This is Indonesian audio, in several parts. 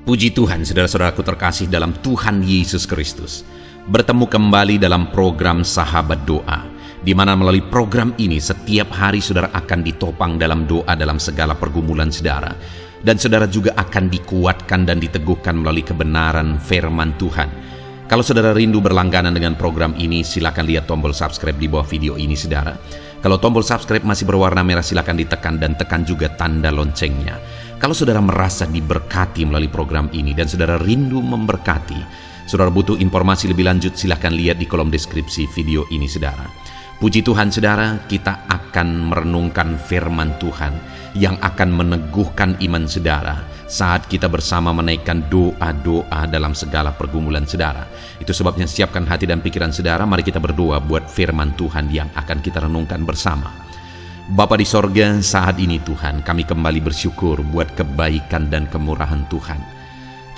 Puji Tuhan, saudara-saudaraku terkasih dalam Tuhan Yesus Kristus. Bertemu kembali dalam program Sahabat Doa, di mana melalui program ini setiap hari saudara akan ditopang dalam doa dalam segala pergumulan saudara. Dan saudara juga akan dikuatkan dan diteguhkan melalui kebenaran firman Tuhan. Kalau saudara rindu berlangganan dengan program ini, silakan lihat tombol subscribe di bawah video ini saudara. Kalau tombol subscribe masih berwarna merah, silakan ditekan dan tekan juga tanda loncengnya. Kalau saudara merasa diberkati melalui program ini dan saudara rindu memberkati, saudara butuh informasi lebih lanjut, silakan lihat di kolom deskripsi video ini saudara. Puji Tuhan saudara, kita akan merenungkan firman Tuhan yang akan meneguhkan iman saudara saat kita bersama menaikkan doa-doa dalam segala pergumulan saudara. Itu sebabnya siapkan hati dan pikiran saudara, mari kita berdoa buat firman Tuhan yang akan kita renungkan bersama. Bapa di sorga, saat ini Tuhan, kami kembali bersyukur buat kebaikan dan kemurahan Tuhan.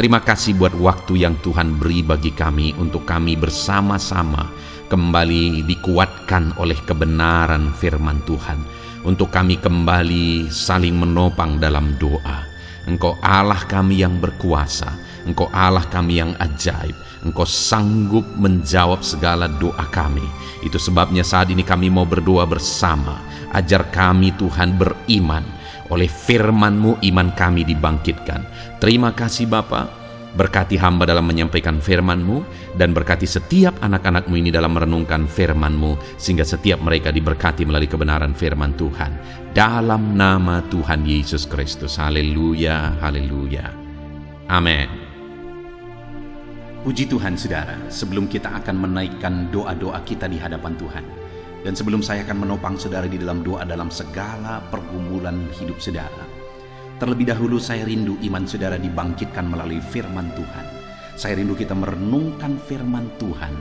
Terima kasih buat waktu yang Tuhan beri bagi kami untuk kami bersama-sama kembali dikuatkan oleh kebenaran firman Tuhan. Untuk kami kembali saling menopang dalam doa. Engkau Allah kami yang berkuasa, Engkau Allah kami yang ajaib, Engkau sanggup menjawab segala doa kami. Itu sebabnya saat ini kami mau berdoa bersama. Ajar kami Tuhan beriman, oleh firman-Mu iman kami dibangkitkan. Terima kasih Bapa, berkati hamba dalam menyampaikan firman-Mu, dan berkati setiap anak-anak-Mu ini dalam merenungkan firman-Mu, sehingga setiap mereka diberkati melalui kebenaran firman Tuhan. Dalam nama Tuhan Yesus Kristus. Haleluya, haleluya. Amin. Puji Tuhan saudara, sebelum kita akan menaikkan doa-doa kita di hadapan Tuhan, dan sebelum saya akan menopang saudara di dalam doa dalam segala pergumulan hidup saudara, terlebih dahulu saya rindu iman saudara dibangkitkan melalui firman Tuhan. Saya rindu kita merenungkan firman Tuhan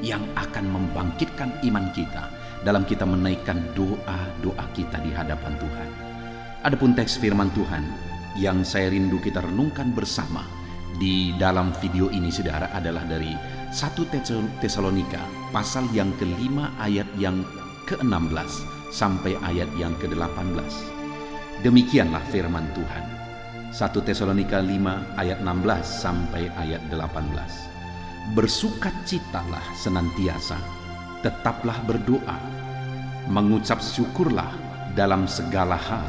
yang akan membangkitkan iman kita dalam kita menaikkan doa-doa kita di hadapan Tuhan. Adapun teks firman Tuhan yang saya rindu kita renungkan bersama di dalam video ini saudara adalah dari 1 Tesalonika pasal yang ke-5 ayat yang ke-16 sampai ayat yang ke-18. Demikianlah firman Tuhan. 1 Tesalonika 5 ayat 16 sampai ayat 18. Bersukacitalah senantiasa, tetaplah berdoa, mengucap syukurlah dalam segala hal,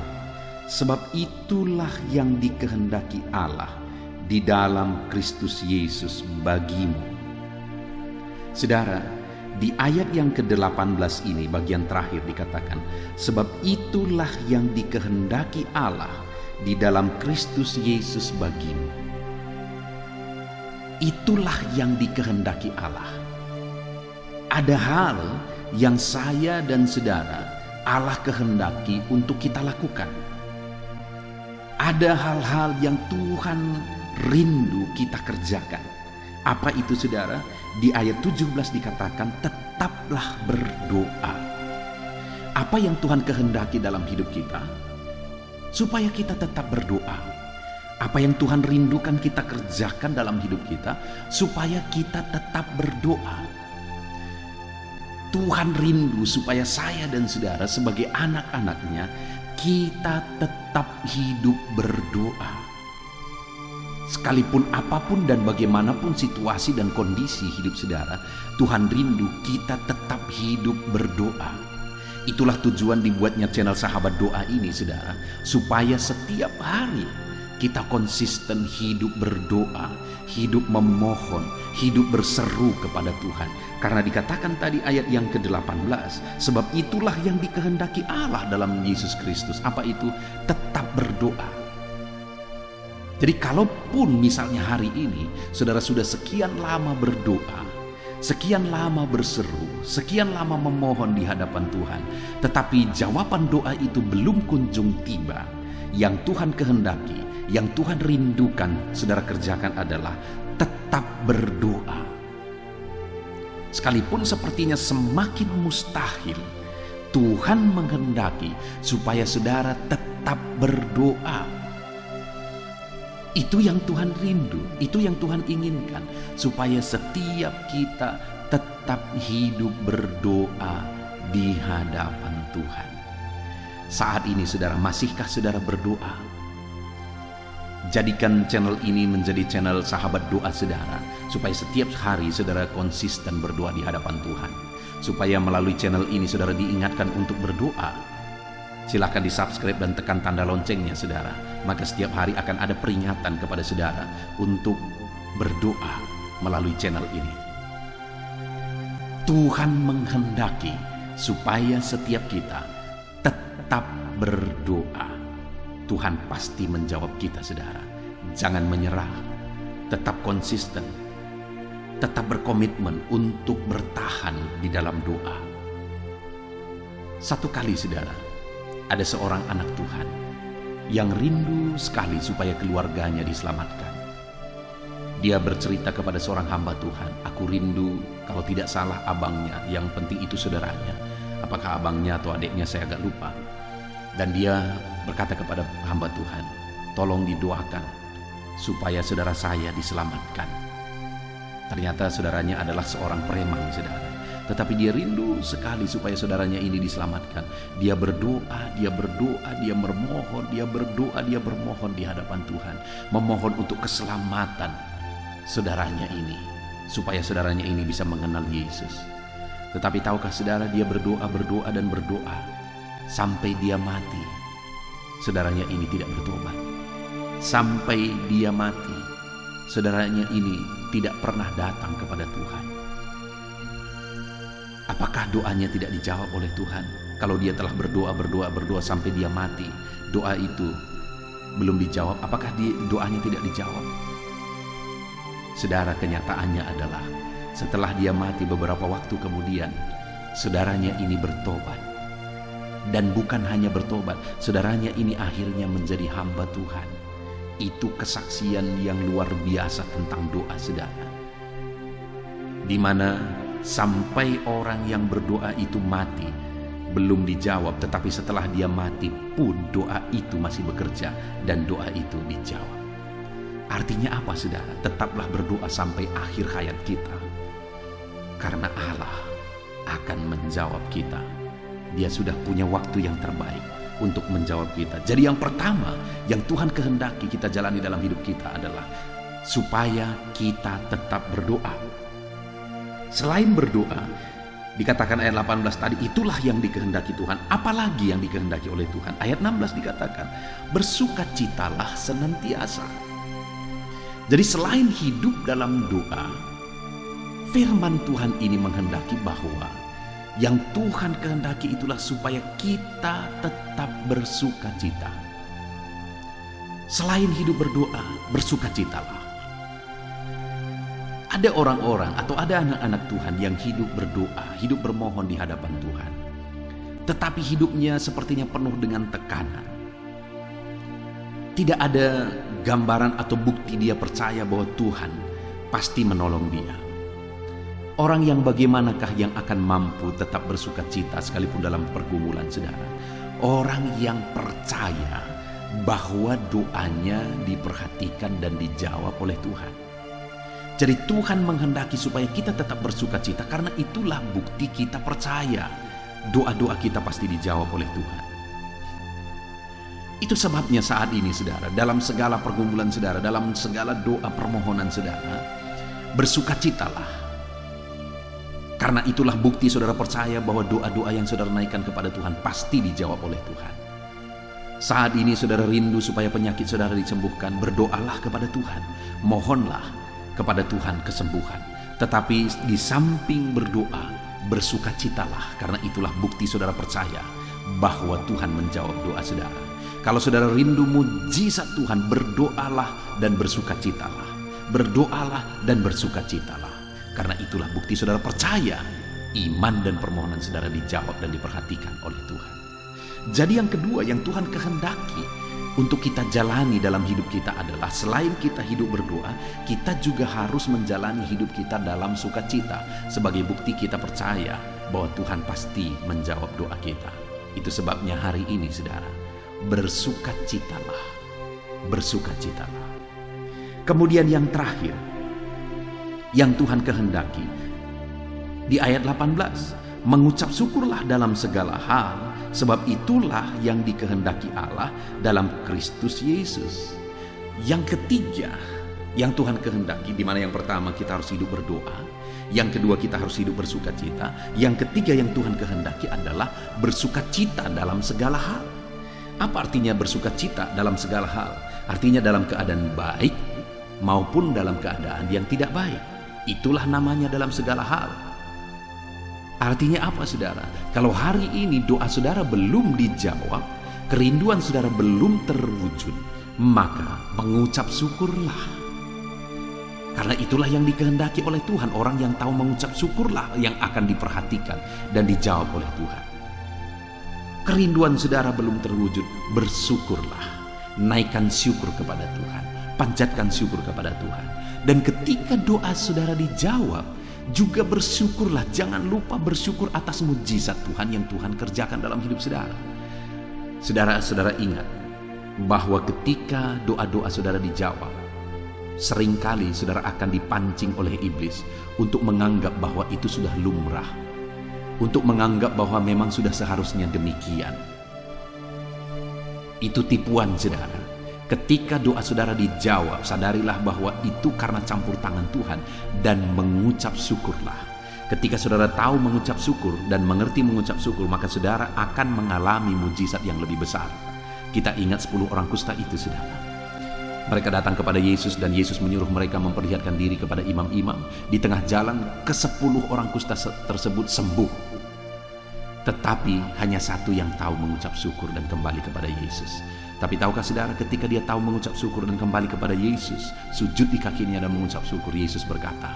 sebab itulah yang dikehendaki Allah di dalam Kristus Yesus bagimu. Saudara, di ayat yang ke-18 ini bagian terakhir dikatakan, sebab itulah yang dikehendaki Allah di dalam Kristus Yesus bagimu. Itulah yang dikehendaki Allah. Ada hal yang saya dan saudara Allah kehendaki untuk kita lakukan. Ada hal-hal yang Tuhan rindu kita kerjakan. Apa itu saudara? Di ayat 17 dikatakan tetaplah berdoa. Apa yang Tuhan kehendaki dalam hidup kita? Supaya kita tetap berdoa. Apa yang Tuhan rindukan kita kerjakan dalam hidup kita? Supaya kita tetap berdoa. Tuhan rindu supaya saya dan saudara sebagai anak-anaknya kita tetap hidup berdoa. Sekalipun apapun dan bagaimanapun situasi dan kondisi hidup saudara, Tuhan rindu kita tetap hidup berdoa. Itulah tujuan dibuatnya channel Sahabat Doa ini saudara, supaya setiap hari kita konsisten hidup berdoa, hidup memohon, hidup berseru kepada Tuhan. Karena dikatakan tadi ayat yang ke-18, sebab itulah yang dikehendaki Allah dalam Yesus Kristus. Apa itu? Tetap berdoa. Jadi kalaupun misalnya hari ini saudara sudah sekian lama berdoa, sekian lama berseru, sekian lama memohon di hadapan Tuhan, tetapi jawaban doa itu belum kunjung tiba, yang Tuhan kehendaki, yang Tuhan rindukan saudara kerjakan adalah tetap berdoa. Sekalipun sepertinya semakin mustahil, Tuhan menghendaki supaya saudara tetap berdoa. Itu yang Tuhan rindu, itu yang Tuhan inginkan, supaya setiap kita tetap hidup berdoa di hadapan Tuhan. Saat ini saudara, masihkah saudara berdoa? Jadikan channel ini menjadi channel sahabat doa saudara, supaya setiap hari saudara konsisten berdoa di hadapan Tuhan. Supaya melalui channel ini saudara diingatkan untuk berdoa. Silakan di subscribe dan tekan tanda loncengnya saudara. Maka setiap hari akan ada peringatan kepada saudara untuk berdoa melalui channel ini. Tuhan menghendaki supaya setiap kita tetap berdoa. Tuhan pasti menjawab kita saudara. Jangan menyerah, tetap konsisten, tetap berkomitmen untuk bertahan di dalam doa. Satu kali saudara, ada seorang anak Tuhan yang rindu sekali supaya keluarganya diselamatkan. Dia bercerita kepada seorang hamba Tuhan, aku rindu, kalau tidak salah abangnya, yang penting itu saudaranya. Apakah abangnya atau adiknya saya agak lupa. Dan dia berkata kepada hamba Tuhan, tolong didoakan supaya saudara saya diselamatkan. Ternyata saudaranya adalah seorang preman saudara. Tetapi dia rindu sekali supaya saudaranya ini diselamatkan. Dia berdoa, dia memohon, dia berdoa, dia bermohon di hadapan Tuhan. Memohon untuk keselamatan saudaranya ini, supaya saudaranya ini bisa mengenal Yesus. Tetapi tahukah saudara, dia berdoa dan berdoa sampai dia mati. Saudaranya ini tidak bertobat. Sampai dia mati, saudaranya ini tidak pernah datang kepada Tuhan. Apakah doanya tidak dijawab oleh Tuhan? Kalau dia telah berdoa sampai dia mati, doa itu belum dijawab, apakah doanya tidak dijawab? Saudara, kenyataannya adalah setelah dia mati beberapa waktu kemudian, saudaranya ini bertobat. Dan bukan hanya bertobat, saudaranya ini akhirnya menjadi hamba Tuhan. Itu kesaksian yang luar biasa tentang doa saudara. Di mana sampai orang yang berdoa itu mati, belum dijawab, tetapi setelah dia mati pun doa itu masih bekerja dan doa itu dijawab. Artinya apa saudara? Tetaplah berdoa sampai akhir hayat kita. Karena Allah akan menjawab kita. Dia sudah punya waktu yang terbaik untuk menjawab kita. Jadi yang pertama yang Tuhan kehendaki kita jalani dalam hidup kita adalah supaya kita tetap berdoa. Selain berdoa, dikatakan ayat 18 tadi, itulah yang dikehendaki Tuhan. Apalagi yang dikehendaki oleh Tuhan? Ayat 16 dikatakan, bersukacitalah senantiasa. Jadi selain hidup dalam doa, firman Tuhan ini menghendaki bahwa yang Tuhan kehendaki itulah supaya kita tetap bersukacita. Selain hidup berdoa, bersukacitalah. Ada orang-orang atau ada anak-anak Tuhan yang hidup berdoa, hidup bermohon di hadapan Tuhan. Tetapi hidupnya sepertinya penuh dengan tekanan. Tidak ada gambaran atau bukti dia percaya bahwa Tuhan pasti menolong dia. Orang yang bagaimanakah yang akan mampu tetap bersukacita sekalipun dalam pergumulan saudara? Orang yang percaya bahwa doanya diperhatikan dan dijawab oleh Tuhan. Jadi Tuhan menghendaki supaya kita tetap bersukacita, karena itulah bukti kita percaya doa-doa kita pasti dijawab oleh Tuhan. Itu sebabnya saat ini saudara, dalam segala pergumulan saudara, dalam segala doa permohonan saudara, bersukacitalah. Karena itulah bukti saudara percaya bahwa doa-doa yang saudara naikkan kepada Tuhan pasti dijawab oleh Tuhan. Saat ini saudara rindu supaya penyakit saudara disembuhkan, berdoalah kepada Tuhan. Mohonlah kepada Tuhan kesembuhan. Tetapi di samping berdoa, bersukacitalah. Karena itulah bukti saudara percaya bahwa Tuhan menjawab doa saudara. Kalau saudara rindu mujizat Tuhan, berdoalah dan bersukacitalah. Berdoalah dan bersukacitalah. Karena itulah bukti saudara percaya iman dan permohonan saudara dijawab dan diperhatikan oleh Tuhan. Jadi yang kedua yang Tuhan kehendaki untuk kita jalani dalam hidup kita adalah, selain kita hidup berdoa, kita juga harus menjalani hidup kita dalam sukacita. Sebagai bukti kita percaya bahwa Tuhan pasti menjawab doa kita. Itu sebabnya hari ini saudara, bersukacitalah. Bersukacitalah. Kemudian yang terakhir yang Tuhan kehendaki di ayat 18, mengucap syukurlah dalam segala hal, sebab itulah yang dikehendaki Allah dalam Kristus Yesus. Yang ketiga yang Tuhan kehendaki, di mana yang pertama kita harus hidup berdoa, yang kedua kita harus hidup bersukacita, yang ketiga yang Tuhan kehendaki adalah bersukacita dalam segala hal. Apa artinya bersukacita dalam segala hal? Artinya dalam keadaan baik maupun dalam keadaan yang tidak baik. Itulah namanya dalam segala hal. Artinya apa, saudara? Kalau hari ini doa saudara belum dijawab, kerinduan saudara belum terwujud, maka mengucap syukurlah. Karena itulah yang dikehendaki oleh Tuhan. Orang yang tahu mengucap syukurlah yang akan diperhatikan dan dijawab oleh Tuhan. Kerinduan saudara belum terwujud, bersyukurlah. Naikkan syukur kepada Tuhan, panjatkan syukur kepada Tuhan. Dan ketika doa saudara dijawab, juga bersyukurlah. Jangan lupa bersyukur atas mujizat Tuhan yang Tuhan kerjakan dalam hidup saudara. Saudara-saudara ingat bahwa ketika doa-doa saudara dijawab, seringkali saudara akan dipancing oleh iblis untuk menganggap bahwa itu sudah lumrah, untuk menganggap bahwa memang sudah seharusnya demikian. Itu tipuan, saudara. Ketika doa saudara dijawab, sadarilah bahwa itu karena campur tangan Tuhan dan mengucap syukurlah. Ketika saudara tahu mengucap syukur dan mengerti mengucap syukur, maka saudara akan mengalami mujizat yang lebih besar. Kita ingat 10 orang kusta itu, saudara. Mereka datang kepada Yesus dan Yesus menyuruh mereka memperlihatkan diri kepada imam-imam. Di tengah jalan ke-10 orang kusta tersebut sembuh. Tetapi hanya satu yang tahu mengucap syukur dan kembali kepada Yesus. Tapi tahukah saudara, ketika dia tahu mengucap syukur dan kembali kepada Yesus, sujud di kakinya dan mengucap syukur, Yesus berkata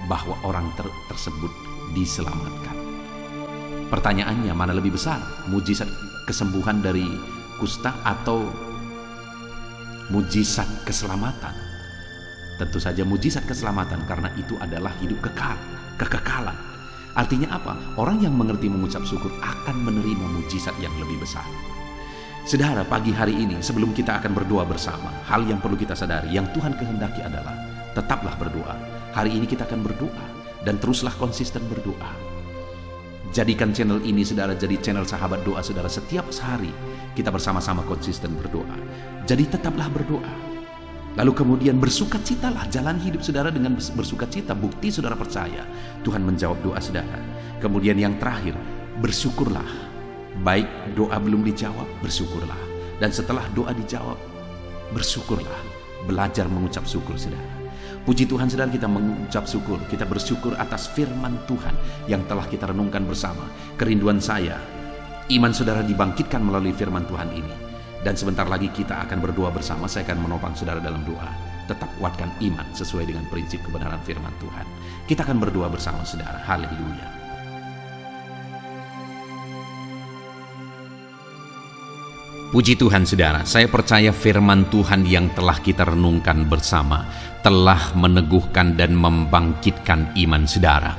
bahwa orang tersebut diselamatkan. Pertanyaannya, mana lebih besar? Mujizat kesembuhan dari kusta atau mujizat keselamatan? Tentu saja mujizat keselamatan, karena itu adalah hidup kekal, kekekalan. Artinya apa? Orang yang mengerti mengucap syukur akan menerima mujizat yang lebih besar. Saudara, pagi hari ini sebelum kita akan berdoa bersama, hal yang perlu kita sadari, yang Tuhan kehendaki adalah tetaplah berdoa. Hari ini kita akan berdoa dan teruslah konsisten berdoa. Jadikan channel ini, saudara, jadi channel sahabat doa saudara. Setiap hari kita bersama-sama konsisten berdoa. Jadi tetaplah berdoa. Lalu kemudian bersukacitalah. Jalan hidup saudara dengan bersukacita. Bukti saudara percaya Tuhan menjawab doa saudara. Kemudian yang terakhir, bersyukurlah. Baik doa belum dijawab, bersyukurlah. Dan setelah doa dijawab, bersyukurlah. Belajar mengucap syukur, saudara. Puji Tuhan, saudara, kita mengucap syukur. Kita bersyukur atas firman Tuhan yang telah kita renungkan bersama. Kerinduan saya, iman saudara dibangkitkan melalui firman Tuhan ini. Dan sebentar lagi kita akan berdoa bersama. Saya akan menopang saudara dalam doa. Tetap kuatkan iman sesuai dengan prinsip kebenaran firman Tuhan. Kita akan berdoa bersama, saudara. Haleluya. Puji Tuhan, saudara. Saya percaya firman Tuhan yang telah kita renungkan bersama telah meneguhkan dan membangkitkan iman saudara.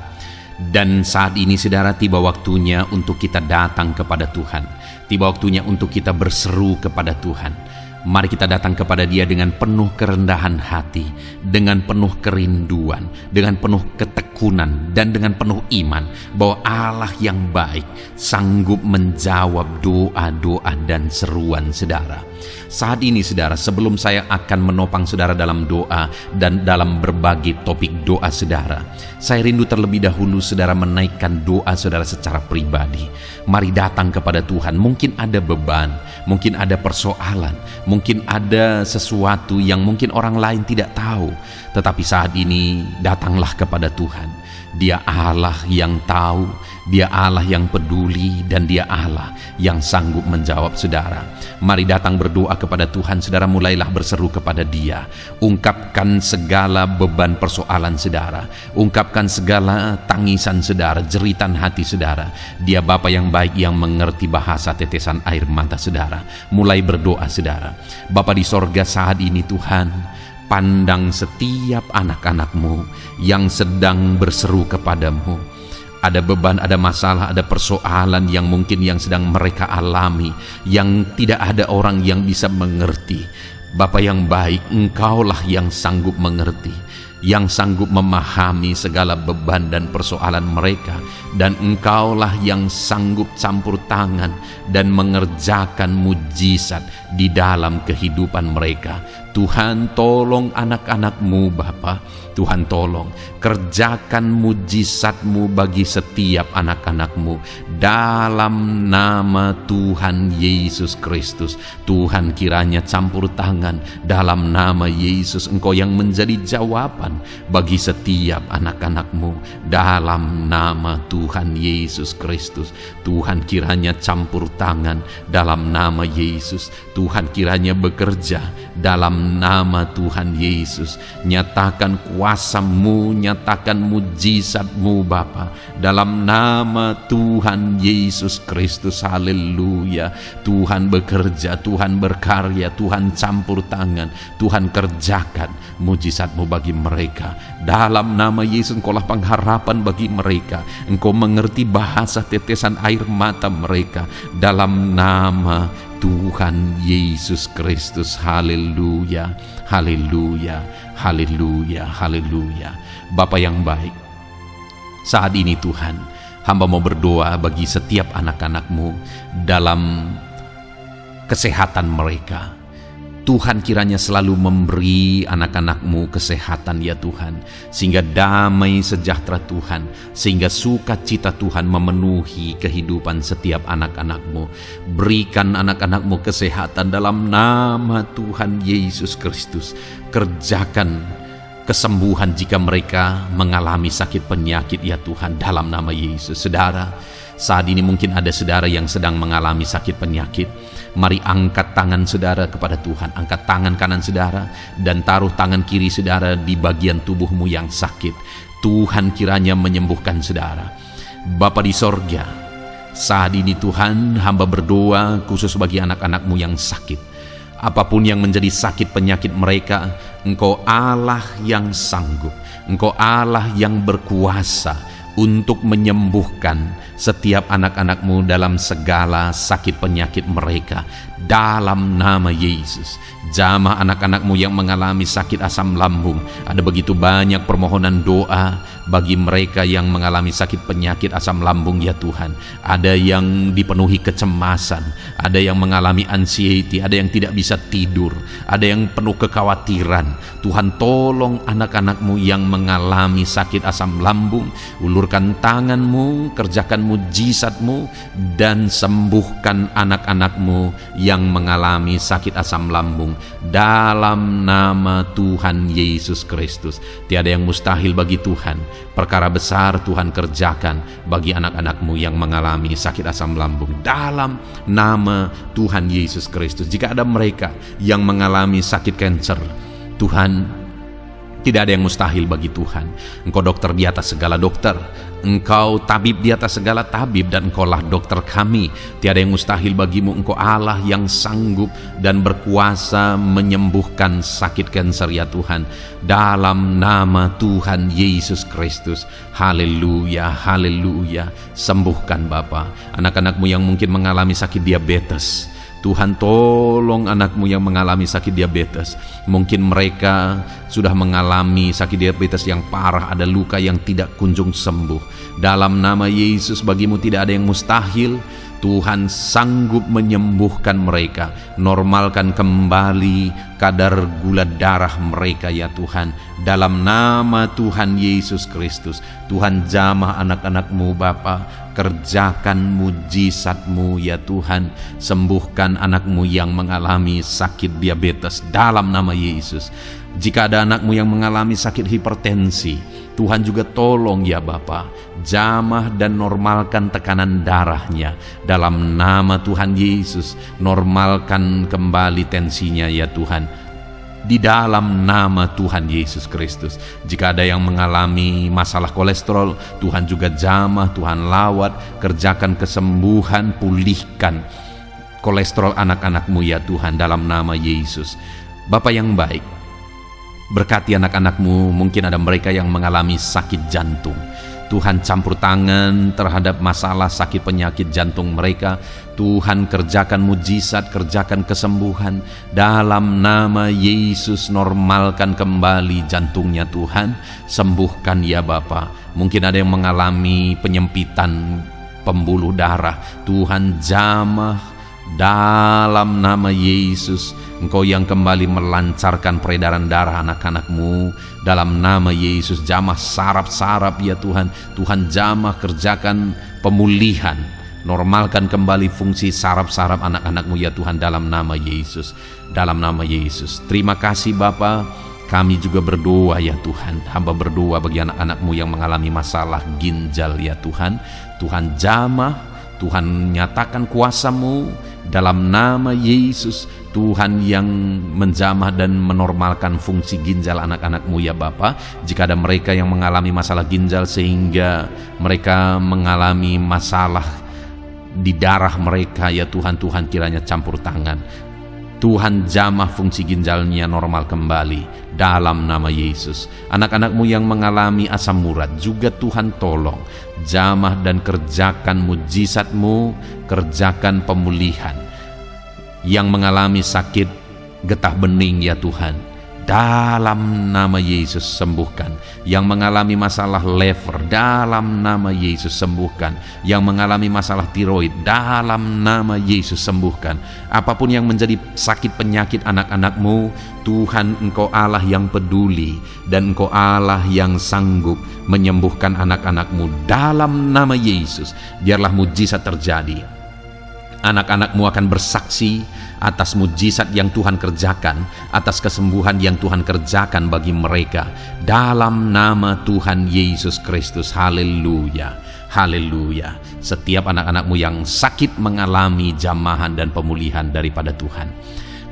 Dan saat ini, saudara, tiba waktunya untuk kita datang kepada Tuhan. Tiba waktunya untuk kita berseru kepada Tuhan. Mari kita datang kepada Dia dengan penuh kerendahan hati, dengan penuh kerinduan, dengan penuh ketekunan, dan dengan penuh iman bahwa Allah yang baik sanggup menjawab doa-doa dan seruan saudara. Saat ini, saudara, sebelum saya akan menopang saudara dalam doa dan dalam berbagai topik doa saudara, saya rindu terlebih dahulu saudara menaikkan doa saudara secara pribadi. Mari datang kepada Tuhan. Mungkin ada beban, mungkin ada persoalan, mungkin ada sesuatu yang mungkin orang lain tidak tahu. Tetapi saat ini datanglah kepada Tuhan. Dia Allah yang tahu, Dia Allah yang peduli, dan Dia Allah yang sanggup menjawab saudara. Mari datang berdoa kepada Tuhan, saudara. Mulailah berseru kepada Dia. Ungkapkan segala beban persoalan saudara. Ungkapkan segala tangisan saudara, jeritan hati saudara. Dia Bapa yang baik yang mengerti bahasa tetesan air mata saudara. Mulai berdoa, saudara. Bapa di sorga, saat ini Tuhan, pandang setiap anak-anak-Mu yang sedang berseru kepadamu. Ada beban, ada masalah, ada persoalan yang mungkin yang sedang mereka alami, yang tidak ada orang yang bisa mengerti. Bapa yang baik, Engkaulah yang sanggup mengerti, yang sanggup memahami segala beban dan persoalan mereka dan Engkaulah yang sanggup campur tangan dan mengerjakan mujizat di dalam kehidupan mereka. Tuhan, tolong anak-anak-Mu Bapa. Tuhan, tolong kerjakan mujizat-Mu bagi setiap anak-anak-Mu dalam nama Tuhan Yesus Kristus. Tuhan, kiranya campur tangan dalam nama Yesus. Engkau yang menjadi jawaban bagi setiap anak-anak-Mu dalam nama Tuhan Yesus Kristus. Tuhan, kiranya campur tangan dalam nama Yesus. Tuhan, kiranya bekerja dalam nama Tuhan Yesus. Nyatakan kuasa-Mu, nyatakan mujizat-Mu Bapa, dalam nama Tuhan Yesus Kristus. Haleluya. Tuhan bekerja, Tuhan berkarya, Tuhan campur tangan, Tuhan kerjakan mujizat-Mu bagi mereka. Dalam nama Yesus, Engkaulah pengharapan bagi mereka. Engkau mengerti bahasa tetesan air mata mereka. Dalam nama Tuhan Yesus Kristus. Haleluya, haleluya, haleluya, haleluya. Bapa yang baik, saat ini Tuhan, hamba mau berdoa bagi setiap anak-anak-Mu dalam kesehatan mereka. Tuhan, kiranya selalu memberi anak-anak-Mu kesehatan ya Tuhan, sehingga damai sejahtera Tuhan, sehingga sukacita Tuhan memenuhi kehidupan setiap anak-anak-Mu. Berikan anak-anak-Mu kesehatan dalam nama Tuhan Yesus Kristus. Kerjakan kesembuhan jika mereka mengalami sakit penyakit ya Tuhan, dalam nama Yesus. Saudara, saat ini mungkin ada saudara yang sedang mengalami sakit penyakit. Mari angkat tangan saudara kepada Tuhan. Angkat tangan kanan saudara dan taruh tangan kiri saudara di bagian tubuhmu yang sakit. Tuhan kiranya menyembuhkan saudara. Bapa di sorga, saat ini Tuhan, hamba berdoa khusus bagi anak-anak-Mu yang sakit. Apapun yang menjadi sakit penyakit mereka, Engkau Allah yang sanggup. Engkau Allah yang berkuasa untuk menyembuhkan setiap anak-anak-Mu dalam segala sakit penyakit mereka. Dalam nama Yesus, jamah anak-anak-Mu yang mengalami sakit asam lambung. Ada begitu banyak permohonan doa bagi mereka yang mengalami sakit penyakit asam lambung ya Tuhan. Ada yang dipenuhi kecemasan, ada yang mengalami anxiety, ada yang tidak bisa tidur, ada yang penuh kekhawatiran. Tuhan, tolong anak-anak-Mu yang mengalami sakit asam lambung. Ulurkan tangan-Mu, kerjakan mujizat-Mu, dan sembuhkan anak-anak-Mu yang mengalami sakit asam lambung dalam nama Tuhan Yesus Kristus. Tiada yang mustahil bagi Tuhan. Perkara besar Tuhan kerjakan bagi anak-anak-Mu yang mengalami sakit asam lambung dalam nama Tuhan Yesus Kristus. Jika ada mereka yang mengalami sakit kanker, Tuhan, tidak ada yang mustahil bagi Tuhan. Engkau dokter di atas segala dokter, Engkau tabib di atas segala tabib, dan Engkaulah dokter kami. Tiada yang mustahil bagimu. Engkau Allah yang sanggup dan berkuasa menyembuhkan sakit kanker ya Tuhan, dalam nama Tuhan Yesus Kristus. Haleluya, haleluya. Sembuhkan Bapa anak-anak-Mu yang mungkin mengalami sakit diabetes. Tuhan, tolong anak-Mu yang mengalami sakit diabetes. Mungkin mereka sudah mengalami sakit diabetes yang parah, ada luka yang tidak kunjung sembuh. Dalam nama Yesus, bagimu tidak ada yang mustahil. Tuhan sanggup menyembuhkan mereka. Normalkan kembali kadar gula darah mereka ya Tuhan, dalam nama Tuhan Yesus Kristus. Tuhan, jamah anak-anak-Mu Bapa, kerjakan mujizat-Mu ya Tuhan. Sembuhkan anak-Mu yang mengalami sakit diabetes dalam nama Yesus. Jika ada anak-Mu yang mengalami sakit hipertensi, Tuhan juga tolong ya Bapa, jamah dan normalkan tekanan darahnya dalam nama Tuhan Yesus. Normalkan kembali tensinya ya Tuhan, di dalam nama Tuhan Yesus Kristus. Jika ada yang mengalami masalah kolesterol, Tuhan juga jamah, Tuhan lawat, kerjakan kesembuhan, pulihkan kolesterol anak-anak-Mu ya Tuhan, dalam nama Yesus. Bapa yang baik, berkati anak-anak-Mu. Mungkin ada mereka yang mengalami sakit jantung. Tuhan campur tangan terhadap masalah sakit penyakit jantung mereka. Tuhan kerjakan mujizat, kerjakan kesembuhan. Dalam nama Yesus, normalkan kembali jantungnya Tuhan. Sembuhkan ya Bapa. Mungkin ada yang mengalami penyempitan pembuluh darah. Tuhan jamah dalam nama Yesus. Engkau yang kembali melancarkan peredaran darah anak-anak-Mu. Dalam nama Yesus, jamah saraf-saraf ya Tuhan. Tuhan jamah, kerjakan pemulihan. Normalkan kembali fungsi saraf-saraf anak-anak-Mu ya Tuhan, dalam nama Yesus. Dalam nama Yesus. Terima kasih Bapa. Kami juga berdoa ya Tuhan. Hamba berdoa bagi anak-anak-Mu yang mengalami masalah ginjal ya Tuhan. Tuhan jamah, Tuhan nyatakan kuasa-Mu dalam nama Yesus. Tuhan yang menjamah dan menormalkan fungsi ginjal anak-anak-Mu ya Bapa. Jika ada mereka yang mengalami masalah ginjal sehingga mereka mengalami masalah di darah mereka ya Tuhan, Tuhan kiranya campur tangan. Tuhan jamah fungsi ginjalnya normal kembali dalam nama Yesus. Anak-anak-Mu yang mengalami asam urat juga Tuhan tolong. Jamah dan kerjakan mujizat-Mu, kerjakan pemulihan. Yang mengalami sakit getah bening ya Tuhan, dalam nama Yesus sembuhkan. Yang mengalami masalah lever, dalam nama Yesus sembuhkan. Yang mengalami masalah tiroid, dalam nama Yesus sembuhkan. Apapun yang menjadi sakit penyakit anak-anak-Mu, Tuhan Engkau Allah yang peduli, dan Engkau Allah yang sanggup menyembuhkan anak-anak-Mu dalam nama Yesus. Biarlah mujizat terjadi. Anak-anak-Mu akan bersaksi atas mujizat yang Tuhan kerjakan, atas kesembuhan yang Tuhan kerjakan bagi mereka. Dalam nama Tuhan Yesus Kristus, haleluya, haleluya. Setiap anak-anak-Mu yang sakit mengalami jamahan dan pemulihan daripada Tuhan.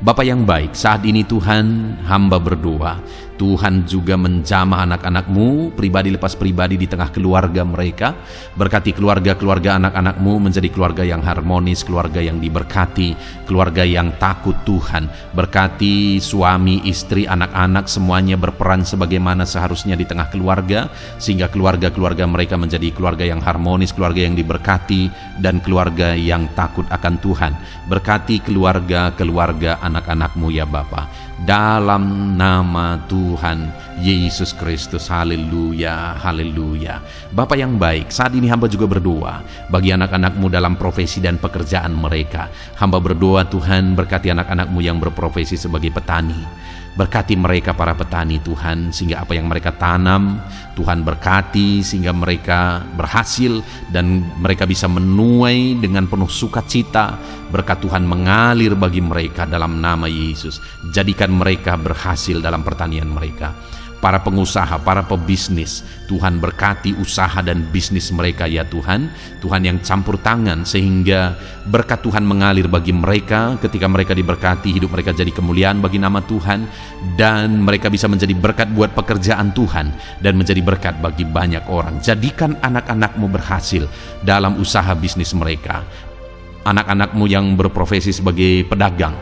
Bapa yang baik, saat ini Tuhan, hamba berdoa, Tuhan juga menjamah anak-anak-Mu pribadi lepas pribadi di tengah keluarga mereka. Berkati keluarga-keluarga anak-anak-Mu menjadi keluarga yang harmonis, keluarga yang diberkati, keluarga yang takut Tuhan. Berkati suami, istri, anak-anak semuanya berperan sebagaimana seharusnya di tengah keluarga, sehingga keluarga-keluarga mereka menjadi keluarga yang harmonis, keluarga yang diberkati, dan keluarga yang takut akan Tuhan. Berkati keluarga-keluarga anak-anak-Mu ya Bapa, dalam nama Tuhan Yesus Kristus, haleluya, haleluya. Bapa yang baik, saat ini hamba juga berdoa bagi anak-anak-Mu dalam profesi dan pekerjaan mereka. Hamba berdoa Tuhan, berkati anak-anak-Mu yang berprofesi sebagai petani. Berkati mereka para petani Tuhan, sehingga apa yang mereka tanam Tuhan berkati, sehingga mereka berhasil dan mereka bisa menuai dengan penuh sukacita. Berkat Tuhan mengalir bagi mereka dalam nama Yesus. Jadikan mereka berhasil dalam pertanian mereka. Para pengusaha, para pebisnis, Tuhan berkati usaha dan bisnis mereka ya Tuhan. Tuhan yang campur tangan sehingga berkat Tuhan mengalir bagi mereka. Ketika mereka diberkati, hidup mereka jadi kemuliaan bagi nama Tuhan, dan mereka bisa menjadi berkat buat pekerjaan Tuhan dan menjadi berkat bagi banyak orang. Jadikan anak-anak-Mu berhasil dalam usaha bisnis mereka. Anak-anak-Mu yang berprofesi sebagai pedagang,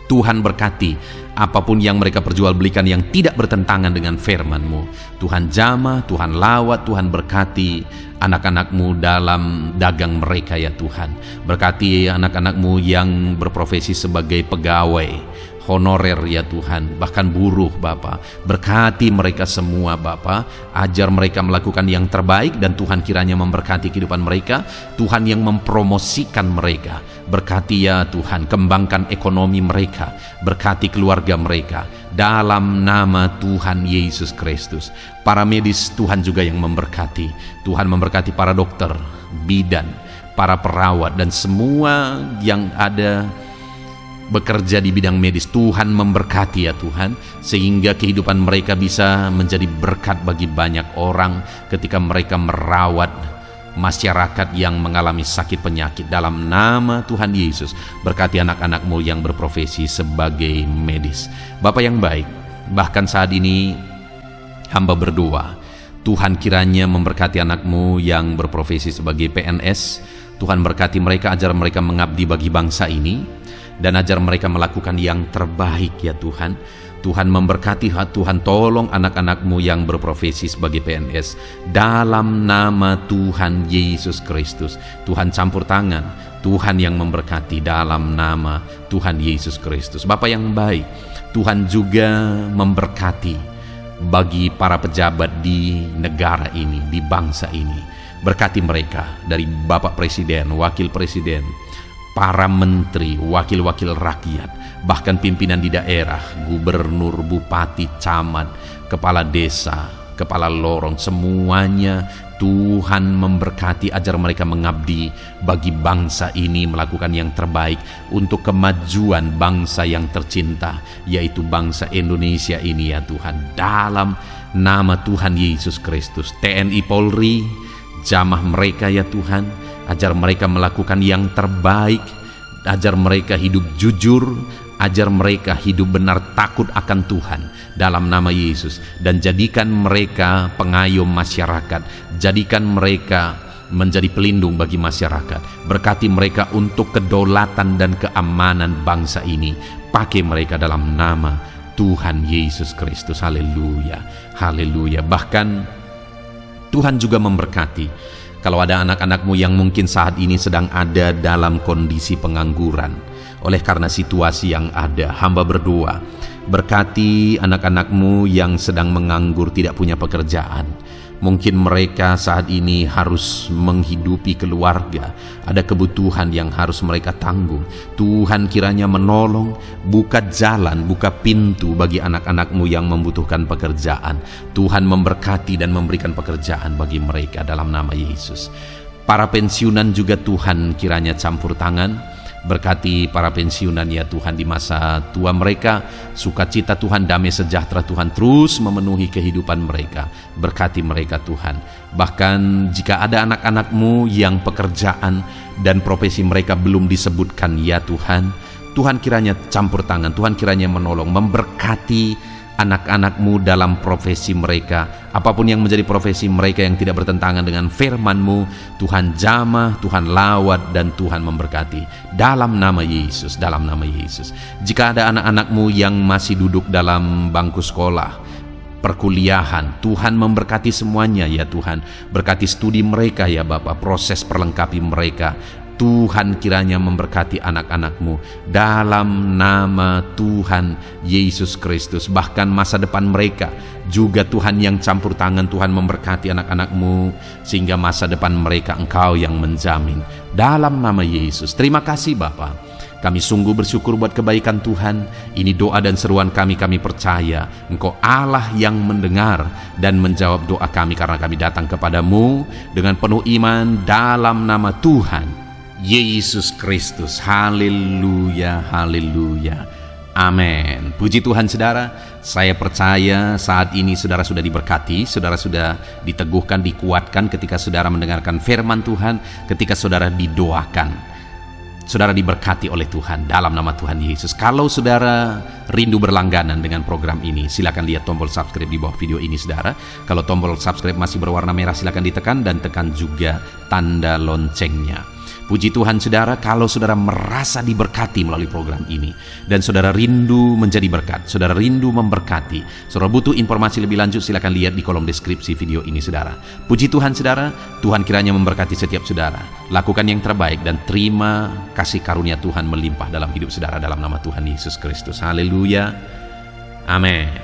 Tuhan berkati apapun yang mereka perjualbelikan yang tidak bertentangan dengan firman-Mu. Tuhan jamah, Tuhan lawat, Tuhan berkati anak-anak-Mu dalam dagang mereka ya Tuhan. Berkati anak-anak-Mu yang berprofesi sebagai pegawai honorer ya Tuhan, bahkan buruh Bapa. Berkati mereka semua Bapa, ajar mereka melakukan yang terbaik, dan Tuhan kiranya memberkati kehidupan mereka. Tuhan yang mempromosikan mereka. Berkati ya Tuhan, kembangkan ekonomi mereka, berkati keluarga mereka dalam nama Tuhan Yesus Kristus. Para medis Tuhan juga yang memberkati. Tuhan memberkati para dokter, bidan, para perawat, dan semua yang ada bekerja di bidang medis. Tuhan memberkati ya Tuhan, sehingga kehidupan mereka bisa menjadi berkat bagi banyak orang ketika mereka merawat masyarakat yang mengalami sakit penyakit. Dalam nama Tuhan Yesus, berkati anak-anak-Mu yang berprofesi sebagai medis. Bapa yang baik, bahkan saat ini hamba berdoa, Tuhan kiranya memberkati anak-Mu yang berprofesi sebagai PNS. Tuhan berkati mereka, ajar mereka mengabdi bagi bangsa ini, dan ajar mereka melakukan yang terbaik ya Tuhan. Tuhan memberkati, Tuhan tolong anak-anak-Mu yang berprofesi sebagai PNS. Dalam nama Tuhan Yesus Kristus, Tuhan campur tangan, Tuhan yang memberkati dalam nama Tuhan Yesus Kristus. Bapa yang baik, Tuhan juga memberkati bagi para pejabat di negara ini, di bangsa ini. Berkati mereka dari Bapak Presiden, Wakil Presiden, para menteri, wakil-wakil rakyat, bahkan pimpinan di daerah, gubernur, bupati, camat, kepala desa, kepala lorong, semuanya Tuhan memberkati, ajar mereka mengabdi bagi bangsa ini, melakukan yang terbaik untuk kemajuan bangsa yang tercinta, yaitu bangsa Indonesia ini ya Tuhan. Dalam nama Tuhan Yesus Kristus, TNI Polri, jamah mereka ya Tuhan, ajar mereka melakukan yang terbaik, ajar mereka hidup jujur, ajar mereka hidup benar takut akan Tuhan dalam nama Yesus, dan jadikan mereka pengayom masyarakat, jadikan mereka menjadi pelindung bagi masyarakat. Berkati mereka untuk kedaulatan dan keamanan bangsa ini. Pakai mereka dalam nama Tuhan Yesus Kristus. Haleluya, haleluya. Bahkan Tuhan juga memberkati kalau ada anak-anak-Mu yang mungkin saat ini sedang ada dalam kondisi pengangguran oleh karena situasi yang ada. Hamba berdoa, berkati anak-anak-Mu yang sedang menganggur, tidak punya pekerjaan. Mungkin mereka saat ini harus menghidupi keluarga, ada kebutuhan yang harus mereka tanggung. Tuhan kiranya menolong, buka jalan, buka pintu bagi anak-anak-Mu yang membutuhkan pekerjaan. Tuhan memberkati dan memberikan pekerjaan bagi mereka dalam nama Yesus. Para pensiunan juga Tuhan kiranya campur tangan. Berkati para pensiunan ya Tuhan di masa tua mereka, sukacita Tuhan, damai sejahtera Tuhan terus memenuhi kehidupan mereka. Berkati mereka Tuhan. Bahkan jika ada anak-anak-Mu yang pekerjaan dan profesi mereka belum disebutkan ya Tuhan, Tuhan kiranya campur tangan, Tuhan kiranya menolong, memberkati anak-anak-Mu dalam profesi mereka, apapun yang menjadi profesi mereka yang tidak bertentangan dengan firman-Mu. Tuhan jamah, Tuhan lawat, dan Tuhan memberkati dalam nama Yesus, dalam nama Yesus. Jika ada anak-anak-Mu yang masih duduk dalam bangku sekolah, perkuliahan, Tuhan memberkati semuanya ya Tuhan. Berkati studi mereka ya Bapa, proses perlengkapi mereka. Tuhan kiranya memberkati anak-anak-Mu dalam nama Tuhan Yesus Kristus. Bahkan masa depan mereka juga Tuhan yang campur tangan. Tuhan memberkati anak-anak-Mu sehingga masa depan mereka Engkau yang menjamin dalam nama Yesus. Terima kasih Bapa. Kami sungguh bersyukur buat kebaikan Tuhan. Ini doa dan seruan kami percaya Engkau Allah yang mendengar dan menjawab doa kami, karena kami datang kepadamu dengan penuh iman dalam nama Tuhan Yesus Kristus. Haleluya, haleluya, amin. Puji Tuhan saudara, saya percaya saat ini saudara sudah diberkati, saudara sudah diteguhkan, dikuatkan ketika saudara mendengarkan firman Tuhan, ketika saudara didoakan. Saudara diberkati oleh Tuhan dalam nama Tuhan Yesus. Kalau saudara rindu berlangganan dengan program ini, silakan lihat tombol subscribe di bawah video ini saudara. Kalau tombol subscribe masih berwarna merah, silakan ditekan dan tekan juga tanda loncengnya. Puji Tuhan saudara, kalau saudara merasa diberkati melalui program ini dan saudara rindu menjadi berkat, saudara rindu memberkati, saudara butuh informasi lebih lanjut, silakan lihat di kolom deskripsi video ini saudara. Puji Tuhan saudara, Tuhan kiranya memberkati setiap saudara. Lakukan yang terbaik dan terima kasih karunia Tuhan melimpah dalam hidup saudara dalam nama Tuhan Yesus Kristus. Haleluya, amin.